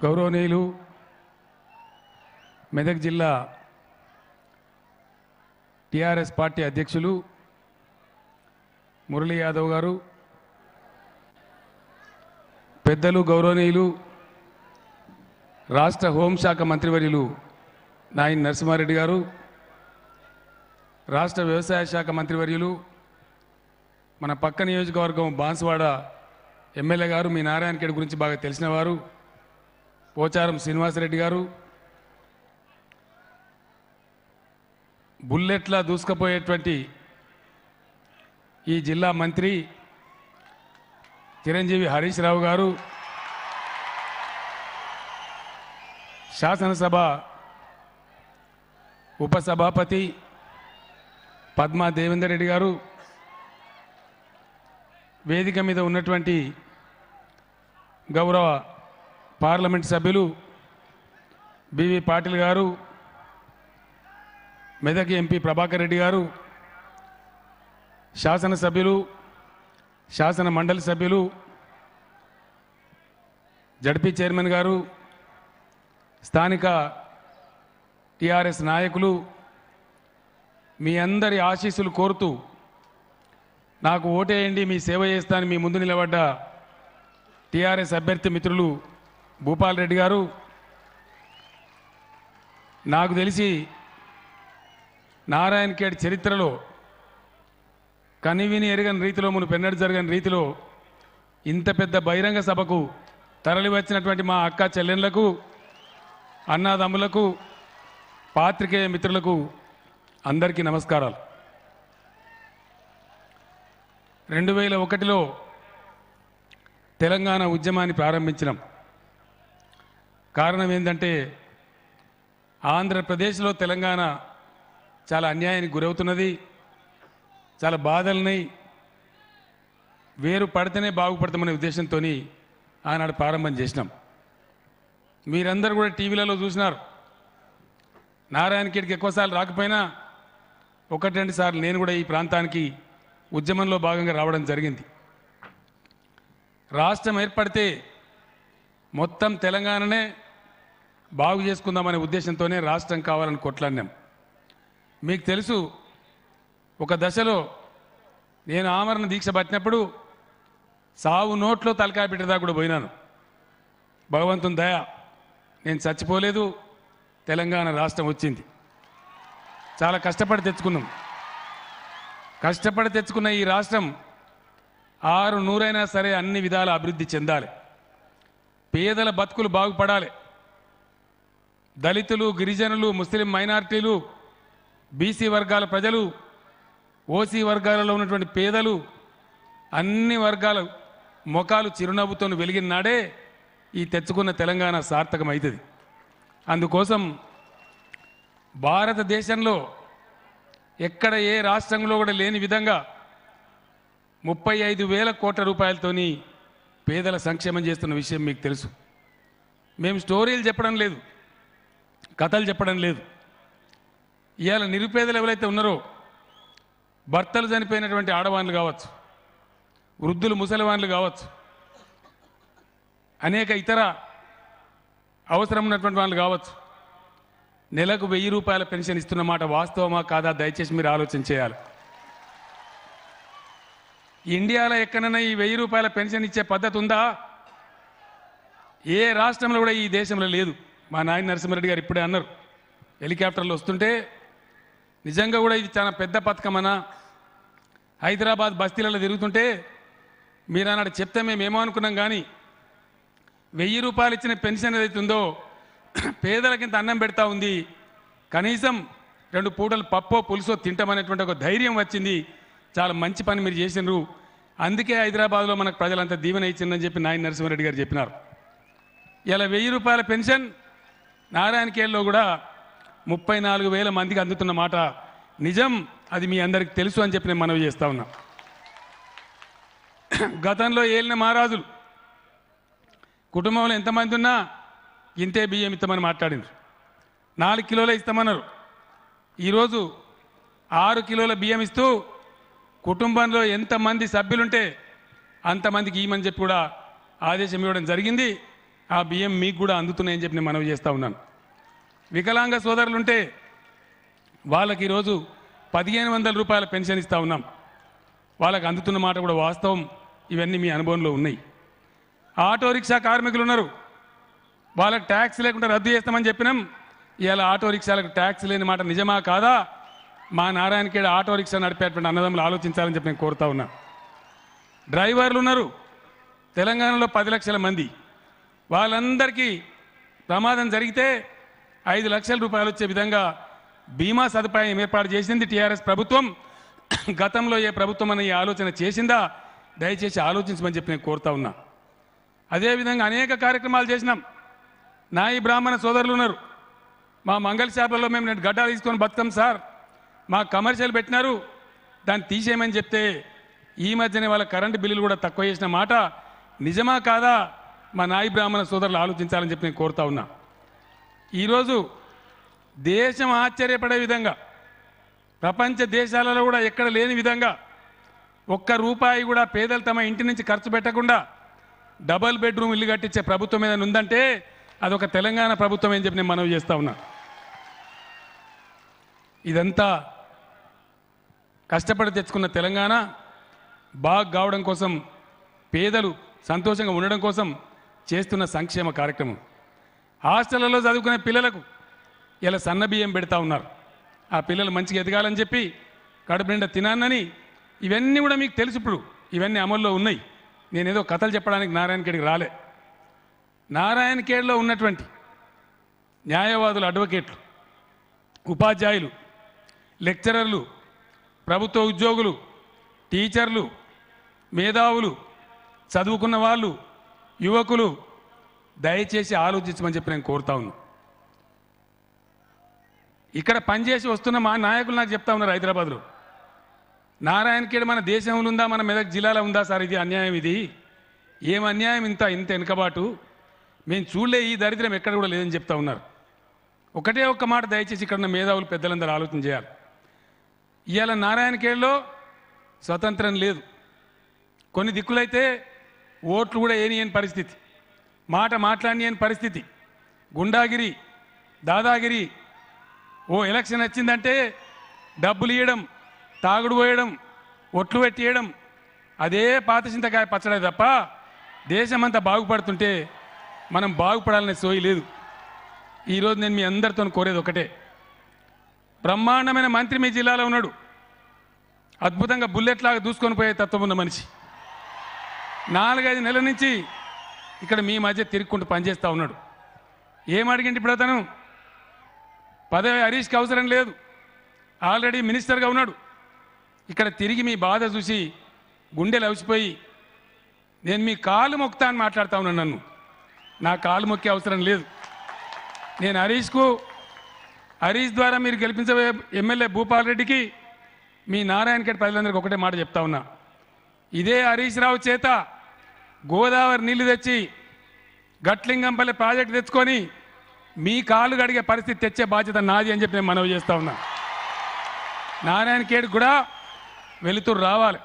గౌరవనీయులు మెదక్ జిల్లా TRS party అధ్యక్షులు మురళీ యాదవ్ గారు, పెద్దలు గౌరవనీయులు రాష్ట్ర హోంశాఖ మంత్రివర్యులు నాయని నరసింహారెడ్డి గారు, రాష్ట్ర వ్యవసాయ శాఖ మంత్రివర్యులు మన పక్క నియోజకవర్గం బాన్సువాడ ఎమ్మెల్యే గారు, మీ నారాయణఖేడ్ గురించి బాగా తెలిసిన వారు పోచారం శ్రీనివాసరెడ్డి గారు, బుల్లెట్లా దూసుకుపోయేటువంటి ఈ జిల్లా మంత్రి చిరంజీవి హరీష్ రావు గారు, శాసనసభ ఉపసభాపతి పద్మా దేవేందర్ రెడ్డి గారు, వేదిక మీద ఉన్నటువంటి గౌరవ పార్లమెంట్ సభ్యులు బివి పాటిల్ గారు, మెదక్ ఎంపీ ప్రభాకర్ రెడ్డి గారు, శాసనసభ్యులు, శాసన మండలి సభ్యులు, జడ్పీ చైర్మన్ గారు, స్థానిక టిఆర్ఎస్ నాయకులు, మీ అందరి ఆశీస్సులు కోరుతూ నాకు ఓటేయండి, మీ సేవ చేస్తాను మీ ముందు నిలబడ్డ టిఆర్ఎస్ అభ్యర్థి మిత్రులు భూపాల్ రెడ్డి గారు, నాకు తెలిసి నారాయణఖేడ్ చరిత్రలో కనివిని ఎరగని రీతిలో పెన్నడు జరగని రీతిలో ఇంత పెద్ద బహిరంగ సభకు తరలివచ్చినటువంటి మా అక్క చెల్లెళ్లకు, అన్నాదమ్ములకు, పాత్రికేయ మిత్రులకు అందరికీ నమస్కారాలు. 2001లో తెలంగాణ ఉద్యమాన్ని ప్రారంభించినాం. కారణం ఏంటంటే ఆంధ్రప్రదేశ్లో తెలంగాణ చాలా అన్యాయానికి గురవుతున్నది, చాలా బాధల్ని, వేరు పడితేనే బాగుపడతామనే ఉద్దేశంతో ఆనాడు ప్రారంభం చేసినాం. మీరందరూ కూడా టీవీలలో చూసినారు. నారాయణఖేడ్కి ఎక్కువసార్లు రాకపోయినా 1-2 సార్లు నేను కూడా ఈ ప్రాంతానికి ఉద్యమంలో భాగంగా రావడం జరిగింది. రాష్ట్రం ఏర్పడితే మొత్తం తెలంగాణనే బాగు చేసుకుందామనే ఉద్దేశంతోనే రాష్ట్రం కావాలని కొట్లాడినాం. మీకు తెలుసు, ఒక దశలో నేను ఆమరణ దీక్ష పట్టినప్పుడు సావు నోట్లో తలకాయ పెట్టేదాకా కూడా పోయినాను. భగవంతుని దయ, నేను చచ్చిపోలేదు, తెలంగాణ రాష్ట్రం వచ్చింది. చాలా కష్టపడి తెచ్చుకున్నాం. కష్టపడి తెచ్చుకున్న ఈ రాష్ట్రం 600 సరే అన్ని విధాల అభివృద్ధి చెందాలి, పేదల బతుకులు బాగుపడాలి, దళితులు, గిరిజనులు, ముస్లిం మైనారిటీలు, బీసీ వర్గాల ప్రజలు, ఓసీ వర్గాలలో ఉన్నటువంటి పేదలు, అన్ని వర్గాల ముఖాలు చిరునవ్వుతో వెలిగిన నాడే ఈ తెచ్చుకున్న తెలంగాణ సార్థకమవుతుంది. అందుకోసం భారతదేశంలో ఎక్కడ ఏ రాష్ట్రంలో కూడా లేని విధంగా 35,000 కోట్ల రూపాయలతోని పేదల సంక్షేమం చేస్తున్న విషయం మీకు తెలుసు. మేము స్టోరీలు చెప్పడం లేదు, కథలు చెప్పడం లేదు. ఇవాళ నిరుపేదలు ఎవరైతే ఉన్నారో, భర్తలు చనిపోయినటువంటి ఆడవాళ్ళు కావచ్చు, వృద్ధులు ముసలివాళ్ళు కావచ్చు, అనేక ఇతర అవసరం ఉన్నటువంటి వాళ్ళు కావచ్చు, నెలకు 1000 రూపాయల పెన్షన్ ఇస్తున్న మాట వాస్తవమా కాదా దయచేసి మీరు ఆలోచన చేయాలి. ఇండియాలో ఎక్కడైనా ఈ 1000 రూపాయల పెన్షన్ ఇచ్చే పద్ధతి ఉందా? ఏ రాష్ట్రంలో కూడా ఈ దేశంలో లేదు. మా నాయన నరసింహారెడ్డి గారు ఇప్పుడే అన్నారు, హెలికాప్టర్లు వస్తుంటే నిజంగా కూడా ఇది చాలా పెద్ద పథకమనా, హైదరాబాద్ బస్తీలలో తిరుగుతుంటే మీరు అన్నాడు చెప్తే మేమేమో అనుకున్నాం. కానీ 1000 రూపాయలు ఇచ్చిన పెన్షన్ ఏదైతే ఉందో పేదలకింత అన్నం పెడతా ఉంది, కనీసం 2 పూటలు పప్పో పులుసో తింటామనేటువంటి ఒక ధైర్యం వచ్చింది. చాలా మంచి పని మీరు చేసినారు, అందుకే హైదరాబాద్లో మనకు ప్రజలంతా దీవెన ఇచ్చిందని చెప్పి నాయన నరసింహారెడ్డి గారు చెప్పినారు. ఇలా 1000 రూపాయల పెన్షన్ నారాయణఖేడ్లో కూడా 34,000 మందికి అందుతున్న మాట నిజం. అది మీ అందరికీ తెలుసు అని చెప్పి నేను మనవి చేస్తా ఉన్నా. గతంలో ఏలిన మహారాజులు కుటుంబంలో ఎంతమంది ఉన్నా ఇంతే బియ్యం ఇస్తామని మాట్లాడింది. 4 కిలోలు ఇస్తామన్నారు. ఈరోజు 6 కిలోల బియ్యం ఇస్తూ కుటుంబంలో ఎంతమంది సభ్యులుంటే అంతమందికి ఇవ్వమని చెప్పి కూడా ఆదేశం ఇవ్వడం జరిగింది. ఆ బియ్యం మీకు కూడా అందుతున్నాయని చెప్పి నేను మనవి చేస్తూ ఉన్నాను. వికలాంగ సోదరులుంటే వాళ్ళకి ఈరోజు 1500 రూపాయల పెన్షన్ ఇస్తూ ఉన్నాం. వాళ్ళకి అందుతున్న మాట కూడా వాస్తవం. ఇవన్నీ మీ అనుభవంలో ఉన్నాయి. ఆటో రిక్షా కార్మికులు ఉన్నారు, వాళ్ళకి ట్యాక్స్ లేకుండా రద్దు చేస్తామని చెప్పినాం. ఇవాళ ఆటో రిక్షాలకు ట్యాక్స్ లేని మాట నిజమా కాదా? మా నారాయణఖేడ్ ఆటో రిక్షా నడిపేటువంటి అన్నదమ్ములు ఆలోచించాలని చెప్పి నేను కోరుతా ఉన్నా. డ్రైవర్లు ఉన్నారు తెలంగాణలో 10 లక్షల మంది. వాళ్ళందరికీ ప్రమాదం జరిగితే 5 లక్షల రూపాయలు వచ్చే విధంగా బీమా సదుపాయం ఏర్పాటు చేసింది టీఆర్ఎస్ ప్రభుత్వం. గతంలో ఏ ప్రభుత్వం అనే ఈ ఆలోచన చేసిందా? దయచేసి ఆలోచించమని చెప్పి నేను కోరుతా ఉన్నా. అదేవిధంగా అనేక కార్యక్రమాలు చేసినాం. నాయి బ్రాహ్మణ సోదరులు ఉన్నారు. మా మంగళ షాపులలో మేము నేను గడ్డాలు తీసుకొని బతుకం సార్, మా కమర్షియల్ పెట్టినారు, దాన్ని తీసేయమని చెప్తే ఈ మధ్యనే వాళ్ళ కరెంటు బిల్లులు కూడా తక్కువ చేసిన మాట నిజమా కాదా? మా నాయి బ్రాహ్మణ సోదరులు ఆలోచించాలని చెప్పి నేను కోరుతా ఉన్నా. ఈరోజు దేశం ఆశ్చర్యపడే విధంగా, ప్రపంచ దేశాలలో కూడా ఎక్కడ లేని విధంగా ₹1 కూడా పేదలు తమ ఇంటి నుంచి ఖర్చు పెట్టకుండా డబల్ బెడ్రూమ్ ఇల్లు కట్టించే ప్రభుత్వం ఏదైనా ఉందంటే అదొక తెలంగాణ ప్రభుత్వం అని చెప్పి నేను మనవి చేస్తా ఉన్నా. ఇదంతా కష్టపడి తెచ్చుకున్న తెలంగాణ బాగా కావడం కోసం, పేదలు సంతోషంగా ఉండడం కోసం చేస్తున్న సంక్షేమ కార్యక్రమం. హాస్టళ్లలో చదువుకునే పిల్లలకు ఇలా సన్న బియ్యం పెడతా ఉన్నారు. ఆ పిల్లలు మంచిగా ఎదగాలని చెప్పి, కడుపు నిండా తినాలని, ఇవన్నీ కూడా మీకు తెలుసు. ఇప్పుడు ఇవన్నీ అమల్లో ఉన్నాయి. నేనేదో కథలు చెప్పడానికి నారాయణఖేడ్కి రాలే. నారాయణఖేడ్లో ఉన్నటువంటి న్యాయవాదులు, అడ్వకేట్లు, ఉపాధ్యాయులు, లెక్చరర్లు, ప్రభుత్వ ఉద్యోగులు, టీచర్లు, మేధావులు, చదువుకున్న వాళ్ళు, యువకులు దయచేసి ఆలోచించమని చెప్పి నేను కోరుతా ఉన్నాను. ఇక్కడ పనిచేసి వస్తున్న మా నాయకులు నాకు చెప్తా ఉన్నారు హైదరాబాద్లో, నారాయణఖేడ్ మన దేశంలో ఉందా, మన మెదక్ జిల్లాలో ఉందా సార్? ఇది అన్యాయం. ఇది ఏం అన్యాయం? ఇంత వెనుకబాటు మేము చూడలే, ఈ దరిద్రం ఎక్కడ కూడా లేదని చెప్తా ఉన్నారు. ఒకటే ఒక్క మాట దయచేసి ఇక్కడ ఉన్న మేధావులు, పెద్దలందరూ ఆలోచన చేయాలి. ఇవాళ నారాయణఖేడ్లో స్వతంత్రం లేదు. కొన్ని దిక్కులైతే ఓట్లు కూడా ఏనియని పరిస్థితి, మాట మాట్లాడని పరిస్థితి, గుండాగిరి, దాదాగిరి. ఓ ఎలక్షన్ వచ్చిందంటే డబ్బులు ఇవ్వడం, తాగుడు పోయడం, ఒట్లు పెట్టియడం, అదే పాత చింతకాయ పచ్చడే తప్ప దేశమంతా బాగుపడుతుంటే మనం బాగుపడాలనే సోయి లేదు. ఈరోజు నేను మీ అందరితో కోరేది ఒకటే, బ్రహ్మాండమైన మంత్రి మీ జిల్లాలో ఉన్నాడు, అద్భుతంగా బుల్లెట్ లాగా దూసుకొని పోయే తత్వం ఉన్న మనిషి. 4-5 నెలల నుంచి ఇక్కడ మీ మధ్య తిరుక్కుంటూ పనిచేస్తూ ఉన్నాడు. ఏం అడిగింది ఇప్పుడు అతను? పదవి హరీష్కి అవసరం లేదు, ఆల్రెడీ మినిస్టర్గా ఉన్నాడు. ఇక్కడ తిరిగి మీ బాధ చూసి గుండెలు అవిసిపోయి నేను మీ కాలు మొక్కుతా అని మాట్లాడుతూ ఉన్నాను. నన్ను నా కాలు మొక్కే అవసరం లేదు. నేను హరీష్ ద్వారా మీరు గెలిపించబోయే ఎమ్మెల్యే భూపాల్ రెడ్డికి, మీ నారాయణఖేడ్ ప్రజలందరికీ ఒకటే మాట చెప్తా ఉన్నా, ఇదే హరీష్ రావు చేత గోదావరి నీళ్లు తెచ్చి గట్లింగంపల్లి ప్రాజెక్టు తెచ్చుకొని మీ కాళ్ళు గడిగే పరిస్థితి తెచ్చే బాధ్యత నాది అని చెప్పి నేను మనవి చేస్తా ఉన్నా. నారాయణఖేడ్ కూడా వెలుతురు రావాలి.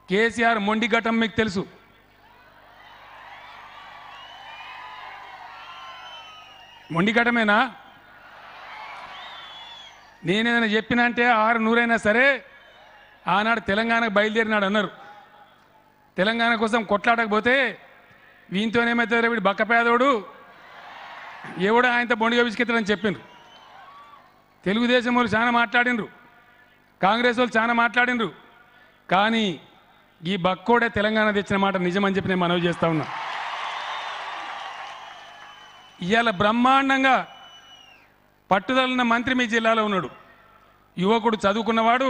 కేసీఆర్ మొండి ఘటం మీకు తెలుసు. మొండి ఘటమేనా? నేనేదైనా చెప్పినా అంటే 600 సరే, ఆనాడు తెలంగాణకు బయలుదేరినాడు అన్నారు. తెలంగాణ కోసం కొట్లాడకపోతే వీనితోనేమవుతుంది, వీడు బక్కపేదోడు, ఎవడో ఆయనతో బొండిగా విసికెత్తాడని చెప్పిండ్రు. తెలుగుదేశం వాళ్ళు చాలా మాట్లాడినరు, కాంగ్రెస్ వాళ్ళు చాలా మాట్లాడినరు. కానీ ఈ బక్కోడే తెలంగాణ తెచ్చిన మాట నిజమని చెప్పి నేను మనవి చేస్తా ఉన్నా. ఇవాళ బ్రహ్మాండంగా పట్టుదలన్న మంత్రి మీ జిల్లాలో ఉన్నాడు. యువకుడు, చదువుకున్నవాడు,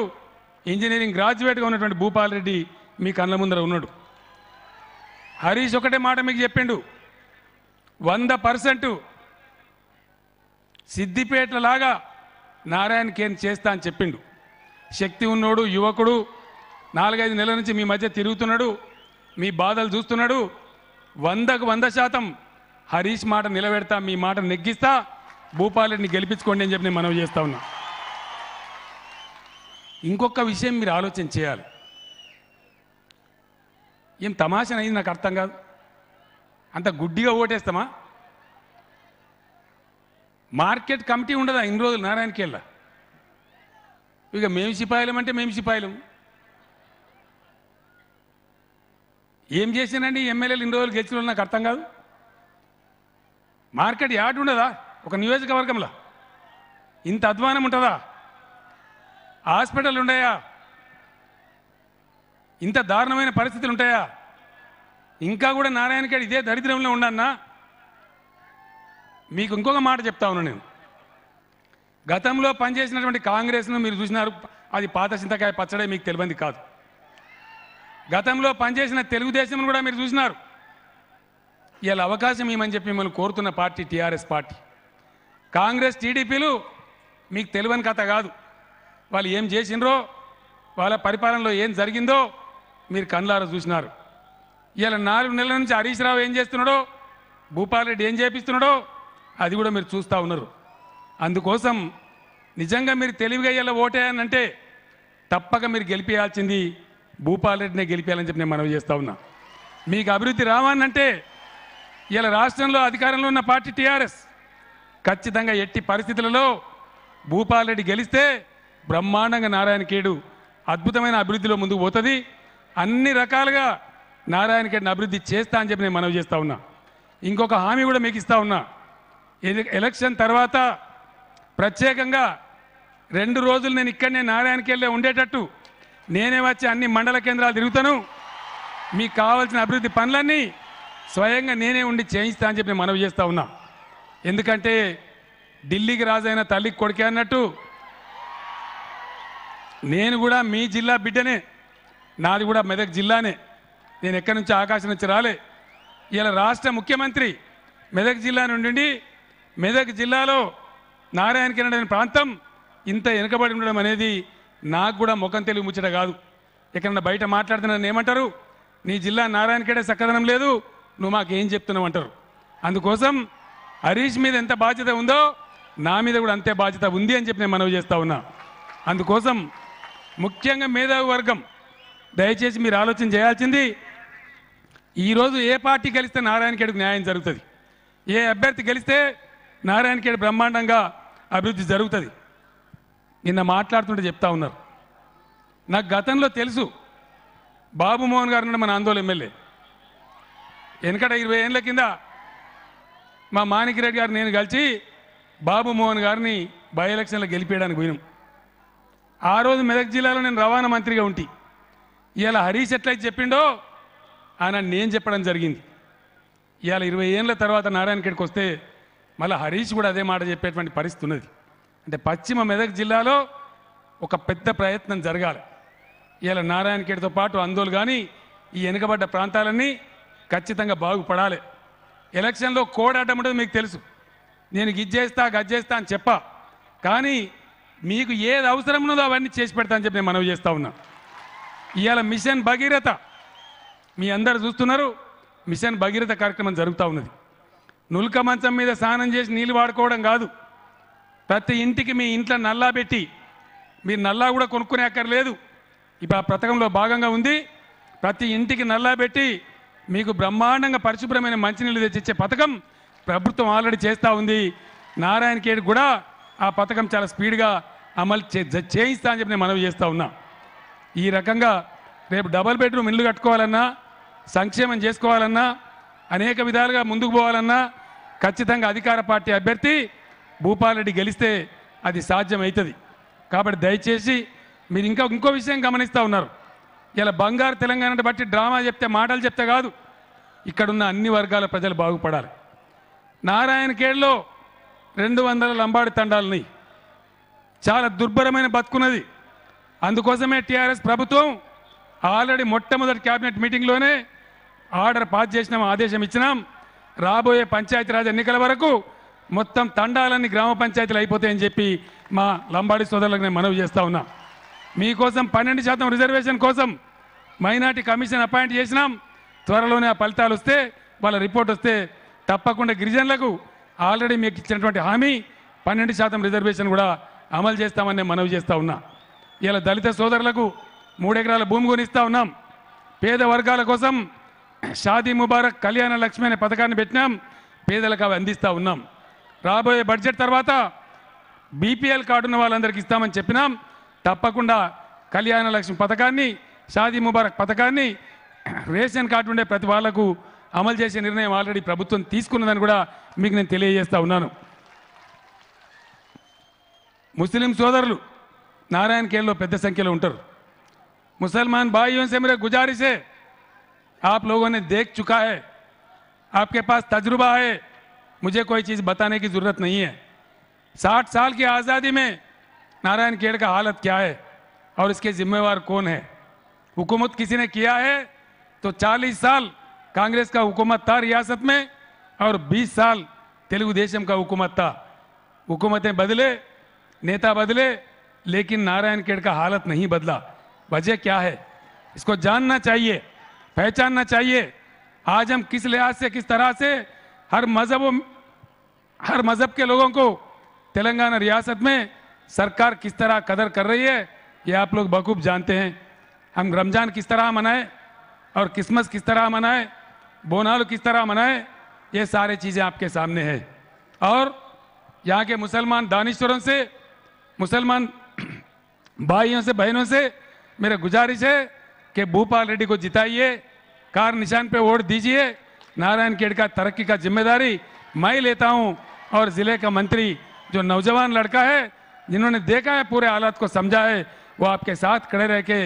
ఇంజనీరింగ్ గ్రాడ్యుయేట్గా ఉన్నటువంటి భూపాల్ రెడ్డి మీ కళ్ళ ముందర ఉన్నాడు. హరీష్ ఒకటే మాట మీకు చెప్పిండు, 100% సిద్దిపేటలాగా నారాయణఖేడ్ చేస్తా అని చెప్పిండు. శక్తి ఉన్నోడు, యువకుడు, 4-5 నెలల నుంచి మీ మధ్య తిరుగుతున్నాడు, మీ బాధలు చూస్తున్నాడు. 100కు 100% హరీష్ మాట నిలబెడతా, మీ మాట నెగ్గిస్తా, భూపాల్ రెడ్డిని గెలిపించుకోండి అని చెప్పి నేను మనవి చేస్తా ఉన్నా. ఇంకొక విషయం మీరు ఆలోచన చేయాలి. ఏం తమాషా అయింది నాకు అర్థం కాదు. అంత గుడ్డిగా ఓటేస్తామా? మార్కెట్ కమిటీ ఉండదా ఇన్ని రోజులు నారాయణకేళ్ళ? ఇక మేము సిపాయిలం అంటే మేము సిపాయిలం. ఏం చేసినండి ఎమ్మెల్యేలు ఇన్ని రోజులు గెలిచిన నాకు అర్థం కాదు. మార్కెట్ యార్డ్ ఉండదా ఒక నియోజకవర్గంలో? ఇంత అధ్వానం ఉంటుందా? హాస్పిటల్ ఉంటాయా? ఇంత దారుణమైన పరిస్థితులు ఉంటాయా? ఇంకా కూడా నారాయణఖేడ్ ఇదే దరిద్రంలో ఉండన్నా. మీకు ఇంకొక మాట చెప్తా ఉన్నాను నేను. గతంలో పనిచేసినటువంటి కాంగ్రెస్ను మీరు చూసినారు, అది పాత చింతకాయ పచ్చడే, మీకు తెలియంది కాదు. గతంలో పనిచేసిన తెలుగుదేశం కూడా మీరు చూసినారు. ఇవాళ అవకాశం ఇవ్వమని చెప్పి మిమ్మల్ని కోరుతున్న పార్టీ టీఆర్ఎస్ పార్టీ. కాంగ్రెస్ టీడీపీలు మీకు తెలియని కథ కాదు. వాళ్ళు ఏం చేసినరో, వాళ్ళ పరిపాలనలో ఏం జరిగిందో మీరు కళ్ళారా చూసినారు. ఇవాళ 4 నెలల నుంచి హరీష్ రావు ఏం చేస్తున్నాడో, భూపాల్ రెడ్డి ఏం చేపిస్తున్నాడో అది కూడా మీరు చూస్తూ ఉన్నారు. అందుకోసం నిజంగా మీరు తెలివిగా ఇలా ఓటేయాలంటే తప్పక మీరు గెలిపించాల్సింది భూపాల్ రెడ్డినే గెలిపించాలని చెప్పి నేను మనవి చేస్తూ ఉన్నా. మీకు అభివృద్ధి రావాలంటే ఇలా రాష్ట్రంలో అధికారంలో ఉన్న పార్టీ టీఆర్ఎస్ ఖచ్చితంగా ఎట్టి పరిస్థితులలో భూపాల్ రెడ్డి గెలిస్తే బ్రహ్మాండంగా నారాయణఖేడ్ అద్భుతమైన అభివృద్ధిలో ముందుకు పోతుంది. అన్ని రకాలుగా నారాయణఖేడ్ని అభివృద్ధి చేస్తా అని చెప్పి నేను మనవి చేస్తూ ఉన్నా. ఇంకొక హామీ కూడా మీకు ఇస్తా ఉన్నా. ఎలక్షన్ తర్వాత ప్రత్యేకంగా 2 రోజులు నేను ఇక్కడనే నారాయణఖేడ్లో ఉండేటట్టు నేనే వచ్చి అన్ని మండల కేంద్రాలు తిరుగుతాను. మీకు కావాల్సిన అభివృద్ధి పనులన్నీ స్వయంగా నేనే ఉండి చేయిస్తా అని చెప్పి నేను మనవి చేస్తూ ఉన్నా. ఎందుకంటే ఢిల్లీకి రాజైన తల్లికి కొడుకే అన్నట్టు నేను కూడా మీ జిల్లా బిడ్డనే, నాది కూడా మెదక్ జిల్లానే. నేను ఎక్కడి నుంచి ఆకాశం నుంచి రాలే. ఇలా రాష్ట్ర ముఖ్యమంత్రి మెదక్ జిల్లా నుండి మెదక్ జిల్లాలో నారాయణఖేడ్ అనే ప్రాంతం ఇంత వెనుకబడి ఉండడం అనేది నాకు కూడా ముఖం తెలుగు ముచ్చట కాదు. ఎక్కడన్నా బయట మాట్లాడుతున్నా ఏమంటారు, నీ జిల్లా నారాయణఖేడే చక్కదనం లేదు, నువ్వు మాకేం చెప్తున్నావు అంటారు. అందుకోసం హరీష్ మీద ఎంత బాధ్యత ఉందో నా మీద కూడా అంతే బాధ్యత ఉంది అని చెప్పి నేను మనవి చేస్తూ ఉన్నా. అందుకోసం ముఖ్యంగా మేధావి వర్గం దయచేసి మీరు ఆలోచన చేయాల్సింది, ఈరోజు ఏ పార్టీ గెలిస్తే నారాయణఖేడ్కు న్యాయం జరుగుతుంది, ఏ అభ్యర్థి గెలిస్తే నారాయణఖేడ్ బ్రహ్మాండంగా అభివృద్ధి జరుగుతుంది. నిన్న మాట్లాడుతుంటే చెప్తా ఉన్నారు, నాకు గతంలో తెలుసు బాబు మోహన్ గారు మన ఆందోళన ఎమ్మెల్యే. వెనకట 20 ఏళ్ళ కింద మా మాణిక్రెడ్డి గారు నేను కలిసి బాబు మోహన్ గారిని బై ఎలక్షన్లో గెలిపేయడానికి పోయినాం. ఆ రోజు మెదక్ జిల్లాలో నేను రవాణా మంత్రిగా ఉంటి. ఇవాళ హరీష్ ఎట్లయితే చెప్పిండో ఆయన నేను చెప్పడం జరిగింది. ఇవాళ 20 ఏళ్ళ తర్వాత నారాయణఖేడ్కి వస్తే మళ్ళీ హరీష్ కూడా అదే మాట చెప్పేటువంటి పరిస్థితి ఉన్నది. అంటే పశ్చిమ మెదక్ జిల్లాలో ఒక పెద్ద ప్రయత్నం జరగాలి. ఇవాళ నారాయణఖేడ్తో పాటు ఆందోళన కానీ ఈ వెనుకబడ్డ ప్రాంతాలన్నీ ఖచ్చితంగా బాగుపడాలి. ఎలక్షన్లో కోడాటం ఉంటుంది మీకు తెలుసు. నేను గిజ్జేస్తా గజ్జేస్తా అని చెప్పా, కానీ మీకు ఏది అవసరం ఉన్నదో అవన్నీ చేసి పెడతా అని చెప్పి నేను మనవి చేస్తూ ఉన్నా. ఇవాళ మిషన్ భగీరథ మీ అందరు చూస్తున్నారు. మిషన్ భగీరథ కార్యక్రమం జరుగుతూ ఉన్నది. నుల్క మంచం మీద స్నానం చేసి నీళ్ళు వాడుకోవడం కాదు, ప్రతి ఇంటికి మీ ఇంట్లో నల్లా పెట్టి, మీరు నల్లా కూడా కొనుక్కునే అక్కర్లేదు, ఇప్పుడు ఆ పథకంలో భాగంగా ఉంది. ప్రతి ఇంటికి నల్లా పెట్టి మీకు బ్రహ్మాండంగా పరిశుభ్రమైన మంచినీళ్ళు తెచ్చిచ్చే పథకం ప్రభుత్వం ఆల్రెడీ చేస్తూ ఉంది. నారాయణఖేడ్ కూడా ఆ పథకం చాలా స్పీడ్గా అమలు చేయిస్తా అని చెప్పి నేను మనవి చేస్తూ ఉన్నా. ఈ రకంగా రేపు డబుల్ బెడ్రూమ్ ఇల్లు కట్టుకోవాలన్నా, సంక్షేమం చేసుకోవాలన్నా, అనేక విధాలుగా ముందుకు పోవాలన్నా ఖచ్చితంగా అధికార పార్టీ అభ్యర్థి భూపాల్ రెడ్డి గెలిస్తే అది సాధ్యమవుతుంది. కాబట్టి దయచేసి మీరు ఇంకో విషయం గమనిస్తూ ఉన్నారు. ఇలా బంగారు తెలంగాణను బట్టి డ్రామా చెప్తే, మాటలు చెప్తే కాదు, ఇక్కడున్న అన్ని వర్గాల ప్రజలు బాగుపడాలి. నారాయణఖేడ్లో 200 లంబాడి తండాలని చాలా దుర్భరమైన బతుకున్నది. అందుకోసమే టీఆర్ఎస్ ప్రభుత్వం ఆల్రెడీ మొట్టమొదటి క్యాబినెట్ మీటింగ్లోనే ఆర్డర్ పాస్ చేసినాం, ఆదేశం ఇచ్చినాం. రాబోయే పంచాయతీరాజ్ ఎన్నికల వరకు మొత్తం తండాలన్నీ గ్రామ పంచాయతీలు అయిపోతాయని చెప్పి మా లంబాడి సోదరులకు నేను మనవి చేస్తూ ఉన్నా. మీకోసం 12% రిజర్వేషన్ కోసం మైనార్టీ కమిషన్ అపాయింట్ చేసినాం. త్వరలోనే ఆ ఫలితాలు వస్తే, వాళ్ళ రిపోర్ట్ వస్తే తప్పకుండా గిరిజనులకు ఆల్రెడీ మీకు ఇచ్చినటువంటి హామీ 12% రిజర్వేషన్ కూడా అమలు చేస్తామని నేను మనవి చేస్తూ ఉన్నా. ఇలా దళిత సోదరులకు 3 ఎకరాల భూమి కొనిస్తూ ఉన్నాం. పేద వర్గాల కోసం షాదీ ముబారక్ కళ్యాణ లక్ష్మి అనే పథకాన్ని పెట్టినాం, పేదలకు అవి అందిస్తూ ఉన్నాం. రాబోయే బడ్జెట్ తర్వాత బీపీఎల్ కార్డు ఉన్న వాళ్ళందరికీ ఇస్తామని చెప్పినాం. తప్పకుండా కళ్యాణ లక్ష్మి పథకాన్ని, షాదీ ముబారక్ పథకాన్ని రేషన్ కార్డు ఉండే ప్రతి వాళ్లకు అమలు చేసే నిర్ణయం ఆల్రెడీ ప్రభుత్వం తీసుకున్నదని కూడా మీకు నేను తెలియజేస్తా ఉన్నాను. ముస్లిం సోదరులు नारायण खेल लो पेद्द संख्यलो उंटाరు. मुसलमान भाइयों से मेरे गुजारिश है, आप लोगों ने देख चुका है, आपके पास तजुर्बा है, मुझे कोई चीज़ बताने की ज़रूरत नहीं है. 60 साल की आज़ादी में नारायण खेड़ का हालत क्या है और इसके जिम्मेवार कौन है. हुकूमत किसी ने किया है तो 40 साल कांग्रेस का हुकूमत था रियासत में और 20 साल तेलुगु देशम का हुकूमत था. हुकूमतें बदले, नेता बदले, लेकिन नारायण खेड़ का हालत नहीं बदला. वजह क्या है इसको जानना चाहिए, पहचानना चाहिए. आज हम किस लिहाज से, किस तरह से हर मजहब के लोगों को तेलंगाना रियासत में सरकार किस तरह कदर कर रही है ये आप लोग बखूब जानते हैं. हम रमजान किस तरह मनाएं और क्रिसमस किस तरह मनाएं, बोनाल किस तरह मनाएं, ये सारी चीज़ें आपके सामने है. और यहाँ के मुसलमान दानिश्वरों से, मुसलमान भाइयों से, बहनों से मेरा गुजारिश है कि भूपाल रेड्डी को जिताइए, कार निशान पे वोट दीजिए. नारायण खेड़ का तरक्की का जिम्मेदारी मैं लेता हूं और ज़िले का मंत्री जो नौजवान लड़का है, जिन्होंने देखा है, पूरे हालात को समझा है, वो आपके साथ खड़े रह के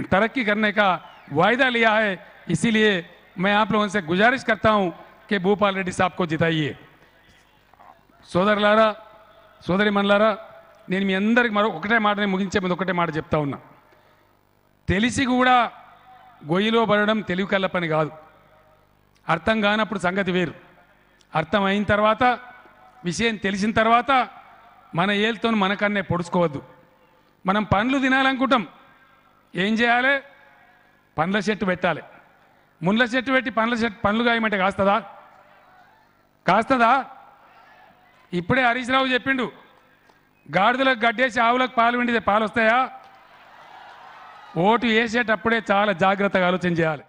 तरक्की करने का वायदा लिया है. इसीलिए मैं आप लोगों से गुजारिश करता हूं कि भूपाल रेड्डी साहब को जिताइए. సోదరులారా, సోదరిమణులారా, నేను మీ అందరికి ఒకటే మాటని ముగించే ముందు ఒకటే మాట చెప్తా ఉన్నా. తెలిసి కూడా గొయ్యిలో పడడం తెలివి కల్ల పని కాదు. అర్థం కానప్పుడు సంగతి వేరు. అర్థం అయిన తర్వాత, విషయం తెలిసిన తర్వాత మన ఏళ్ళతో మనకన్నే పొడుచుకోవద్దు. మనం పండ్లు తినాలనుకుంటాం, ఏం చేయాలి? పండ్ల చెట్టు పెట్టాలి. ముండ్ల చెట్టు పెట్టి పండ్లు కాయమంటే కాస్తుందా? కాస్తుందా? ఇప్పుడే హరీష్ రావు చెప్పిండు, గాడిదలకు గడ్డేసి ఆవులకు పాలు పిండితే పాలు వస్తాయా? ఓటు వేసేటప్పుడే చాలా జాగ్రత్తగా ఆలోచన చేయాలి.